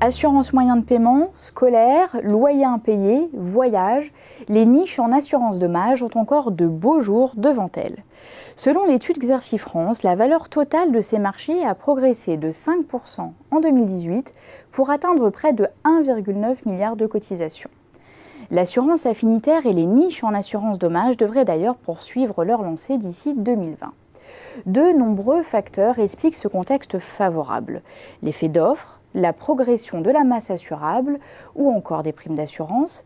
Assurance moyen de paiement, scolaire, loyer impayé, voyage, les niches en assurance dommages ont encore de beaux jours devant elles. Selon l'étude Xerfi France, la valeur totale de ces marchés a progressé de 5% en 2018 pour atteindre près de 1,9 milliard de cotisations. L'assurance affinitaire et les niches en assurance dommages devraient d'ailleurs poursuivre leur lancée d'ici 2020. De nombreux facteurs expliquent ce contexte favorable. L'effet d'offre, la progression de la masse assurable ou encore des primes d'assurance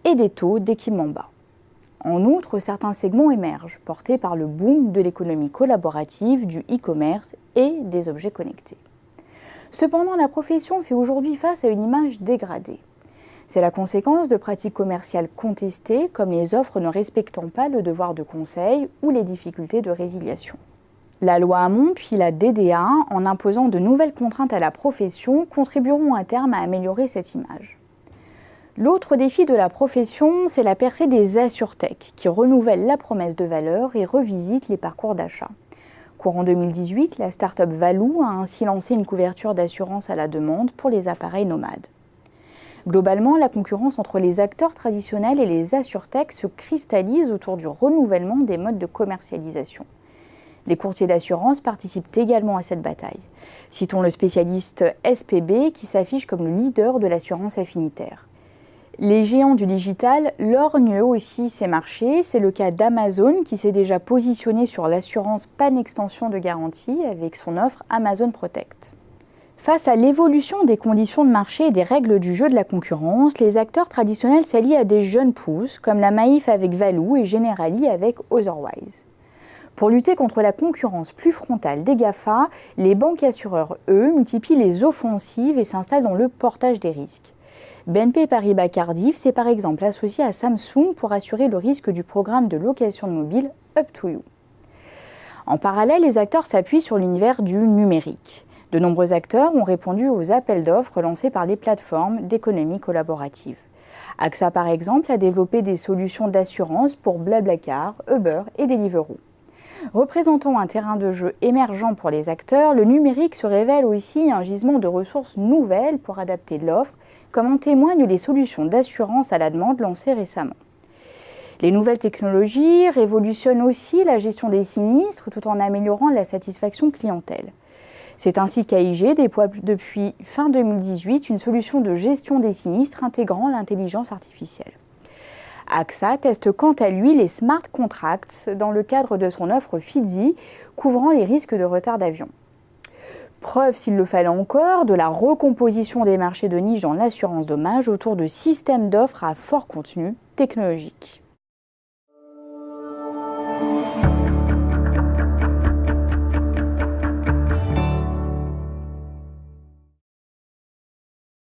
et des taux d'équipement bas. En outre, certains segments émergent, portés par le boom de l'économie collaborative, du e-commerce et des objets connectés. Cependant, la profession fait aujourd'hui face à une image dégradée. C'est la conséquence de pratiques commerciales contestées, comme les offres ne respectant pas le devoir de conseil ou les difficultés de résiliation. La loi Hamon puis la DDA, en imposant de nouvelles contraintes à la profession, contribueront à terme à améliorer cette image. L'autre défi de la profession, c'est la percée des assurtech, qui renouvellent la promesse de valeur et revisitent les parcours d'achat. Courant 2018, la start-up Valou a ainsi lancé une couverture d'assurance à la demande pour les appareils nomades. Globalement, la concurrence entre les acteurs traditionnels et les assurtech se cristallise autour du renouvellement des modes de commercialisation. Les courtiers d'assurance participent également à cette bataille. Citons le spécialiste SPB qui s'affiche comme le leader de l'assurance affinitaire. Les géants du digital lorgnent aussi ces marchés. C'est le cas d'Amazon qui s'est déjà positionné sur l'assurance pan-extension de garantie avec son offre Amazon Protect. Face à l'évolution des conditions de marché et des règles du jeu de la concurrence, les acteurs traditionnels s'allient à des jeunes pousses comme la Maif avec Valou et Generali avec Otherwise. Pour lutter contre la concurrence plus frontale des GAFA, les banques assureurs, eux, multiplient les offensives et s'installent dans le portage des risques. BNP Paribas Cardiff s'est par exemple associé à Samsung pour assurer le risque du programme de location de mobile Up to You. En parallèle, les acteurs s'appuient sur l'univers du numérique. De nombreux acteurs ont répondu aux appels d'offres lancés par les plateformes d'économie collaborative. AXA, par exemple, a développé des solutions d'assurance pour Blablacar, Uber et Deliveroo. Représentant un terrain de jeu émergent pour les acteurs, le numérique se révèle aussi un gisement de ressources nouvelles pour adapter l'offre, comme en témoignent les solutions d'assurance à la demande lancées récemment. Les nouvelles technologies révolutionnent aussi la gestion des sinistres tout en améliorant la satisfaction clientèle. C'est ainsi qu'AIG déploie depuis fin 2018 une solution de gestion des sinistres intégrant l'intelligence artificielle. AXA teste quant à lui les smart contracts dans le cadre de son offre FIDSI, couvrant les risques de retard d'avion. Preuve, s'il le fallait encore, de la recomposition des marchés de niche dans l'assurance dommage autour de systèmes d'offres à fort contenu technologique.